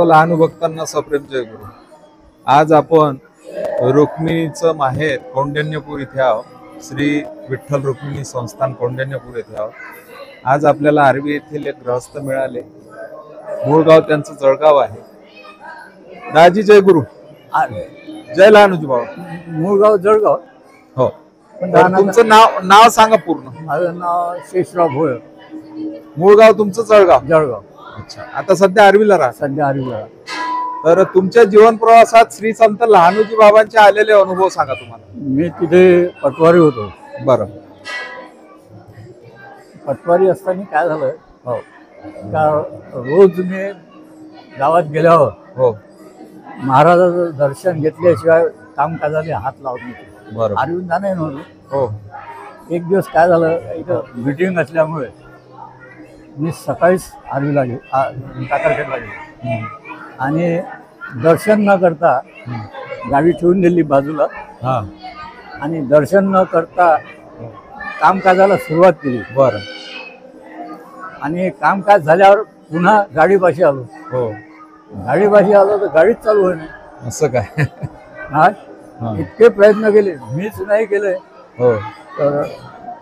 सर्व लहान भक्तांना सप्रेम जय गुरु। आज आपण रुक्मिणीचं माहेर कौंडिण्यपूर इथे आहोत। श्री विठ्ठल रुक्मिणी संस्थान कौंडिण्यपूर इथे आहोत। आज आपल्याला आर्वी येथील एक गृहस्थ मिळाले। मूळ गाव त्यांचं जळगाव आहे। दाजी जय गुरु। जय लहानुजी बाबा। मूळ गाव जळगाव। हो, तुमचं नाव सांगा पूर्ण। माझं नाव शेषराव भोयर। मूळ गाव तुमचं जळगाव। जळगाव। अच्छा, आता सध्या आर्वीला राहा। सध्या आर्वीला। तर तुमच्या जीवन प्रवासात श्री संत लहानुजी बाबांचे आलेले अनुभव सांगा तुम्हाला। मी तिथे पटवारी होतो। बरं। पटवारी असताना काय झालं हो का, रोज मी गावात गेल्यावर हो महाराजाचं दर्शन घेतल्याशिवाय कामकाजाला हात लावत नव्हते। बरं। आर्वीहून जाणं नव्हतं। हो। एक दिवस काय झालं, इथं मीटिंग असल्यामुळे मी सकाळीच आर्वीला टाकरखेडला गेलो आणि दर्शन न करता गाडी ठेवून दिली बाजूला आणि दर्शन न करता कामकाजाला सुरुवात केली। बरं। आणि कामकाज झाल्यावर पुन्हा गाडीपाशी आलो। हो। गाडीपाशी आलो तर गाडीच चालू होईल। असं काय? हा, इतके प्रयत्न केले, मीच नाही केले। हो। तर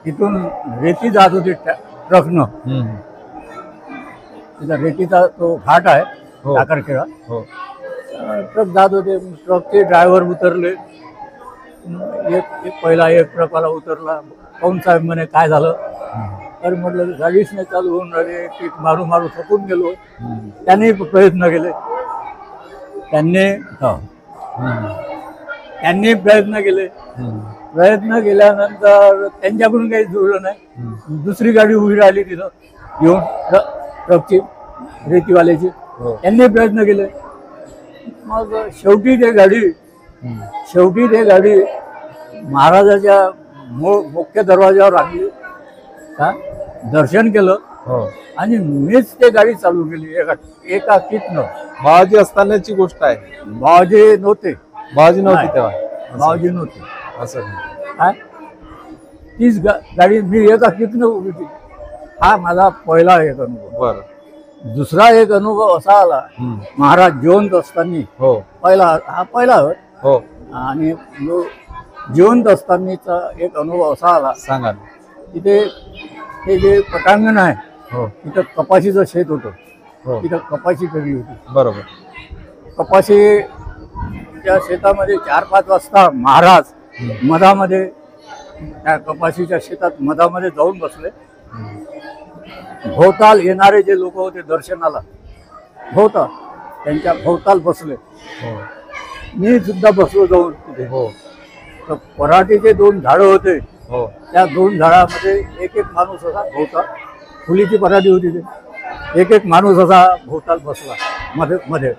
तिथून रेती जात होती ट्रकनं। तिथं रेतीचा तो घाट आहे टाकरखेडा। हो। ट्रक जात होते, ट्रकचे ड्रायव्हर उतरले। पहिला एक ट्रकवाला उतरला। पाहून साहेब म्हणे काय झालं? तर म्हटलं गाडीच नाही चालू होऊन राहिले, किक मारू मारू थकून गेलो। त्यांनी प्रयत्न केले, त्यांनी प्रयत्न केले। प्रयत्न केल्यानंतर त्यांच्याकडून काही जुळलं नाही। दुसरी गाडी उभी राहिली तिथं येऊन, ट्रकची रेतीवाल्याची। त्यांनी प्रयत्न केले। मग शेवटी ते गाडी महाराजाच्या मुख्य दरवाजावर आणली, दर्शन केलं आणि मीच ते गाडी चालू केली एका किटनं। बाबाजी असतानाची गोष्ट आहे। बाबाजी नव्हते तेव्हा। बाबाजी नव्हते। असं काय, तीच गाडी मी एका किटनं उभी केली। हा माझा पहिला एक अनुभव। बरं। दुसरा एक अनुभव असा आला, महाराज जिवंत असताना पहिला हो। आणि जिवंत असतानाचा एक अनुभव असा आला। सांगा। तिथे हे जे पटांगण आहे तिथं कपाशीचं शेत होतं। तिथं कपाशी पेरली होती। बरोबर। कपाशीच्या शेतामध्ये 4-5 वाजता महाराज मधामध्ये, त्या कपाशीच्या शेतात मधामध्ये जाऊन बसले। भोवताल येणारे जे लोक होते दर्शनाला, त्यांच्या भोवताल बसले। मी सुद्धा बसलो जाऊन तिथे। तर पराठीचे 2 झाडं होते। त्या 2 झाडामध्ये एक माणूस असा भोवताल, फुलीची पराठी होती ते, एक माणूस असा भोवताल बसला मध्ये।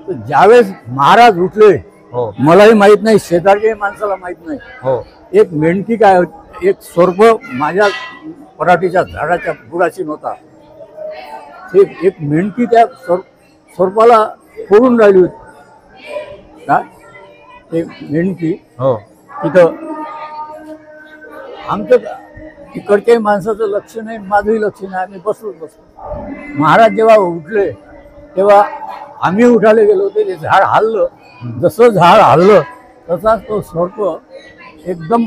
तर ज्यावेळेस महाराज उठले, मलाही माहित नाही, शेजारच्या माणसाला माहित नाही, एक मेंढकी काय, एक सर्प माझ्या पराठीच्या झाडाच्या बुडाशी नव्हता। एक मेंढकी त्या सर्पाला फोडून राहिली होती। ते मेंढकी तिथं, आमचं तिकडच्या माणसाचं लक्ष नाही, माझंही लक्ष नाही, आम्ही बसलो। महाराज जेव्हा उठले तेव्हा आम्ही उठायला गेलो, ते झाड हललं। जसं झाड हललं तसा तो सर्प एकदम,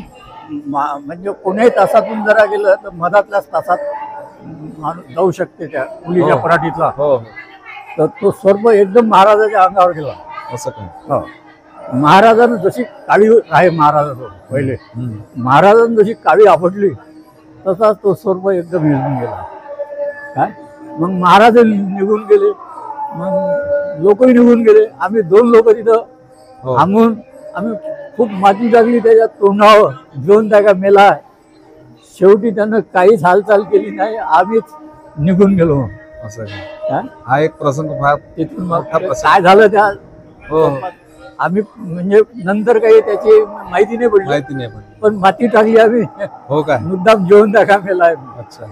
म्हणजे कोण्याही तासातून जरा गेलं तर मधातल्याच तासात जाऊ शकते त्या फुलीच्या पराठीतला। तर तो सर्प एकदम महाराजाच्या अंगावर गेला। असं काय? महाराजांना जशी काळी आहे, महाराजाचं पहिले महाराजांना जशी काळी आपटली तसा तो सर्प एकदम निघून गेला। काय, मग महाराज निघून गेले, मग लोकही निघून गेले। आम्ही 2 लोक तिथं थांबून, आम्ही खूप माती टाकली त्याच्या तोंडावर, जिवंत आहे का मेला। शेवटी त्यानं काहीच हालचाल केली नाही, आम्हीच निघून गेलो। असं काय? हा एक प्रसंग फार तिथून मग काय झालं त्या आम्ही, म्हणजे नंतर काही त्याची माहिती नाही पडली, पण माती टाकली आम्ही। हो काय? मुद्दाम जिवंत आहे का मेला। अच्छा,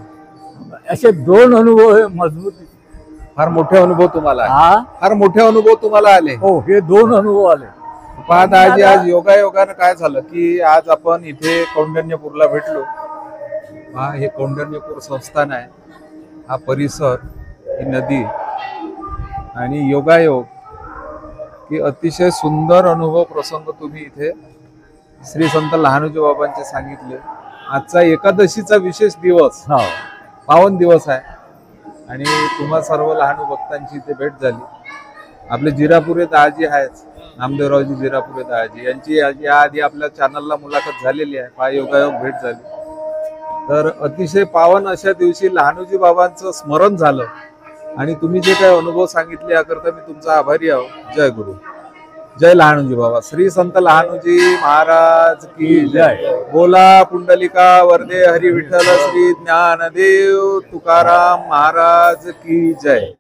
असे 2 अनुभव हे मजबूत, फार मोठे अनुभव तुम्हाला, फार मोठे अनुभव तुम्हाला आले। हो, हे 2 अनुभव आले। पाहता आज योगायोगानं काय झालं की आज आपण इथे कौंडिण्यपूरला भेटलो। हे कौंडिण्यपूर संस्थान आहे। हा परिसर, ही नदी आणि योगायोग की अतिशय सुंदर अनुभव प्रसंग तुम्ही इथे श्री संत लहानोजी बाबांचे सांगितले. आजचा एकादशीचा विशेष दिवस, हो पावन दिवस आहे आणि तुम्हा सर्व लहानू भक्तांची इथे भेट झाली. आपले जिरापुरे दाजी आहेत, नामदेवरावजी जिरापुरे दाजी यांची याआधी आपल्या चॅनलला मुलाखत झालेली आहे. पहा योगायोग भेट झाली. तर अतिशय पावन अशा दिवशी लहानोजी बाबांचं स्मरण झालं आणि तुम्ही जे काही अनुभव सांगितले याकरता मी तुमचा आभारी आहो. जय गुरु, जय लहानोजी बाबा. श्री संत लहानोजी महाराज की जय. बोला पुंडलिका वरदे हरी विठ्ठल श्री ज्ञानदेव तुकाराम महाराज की जय.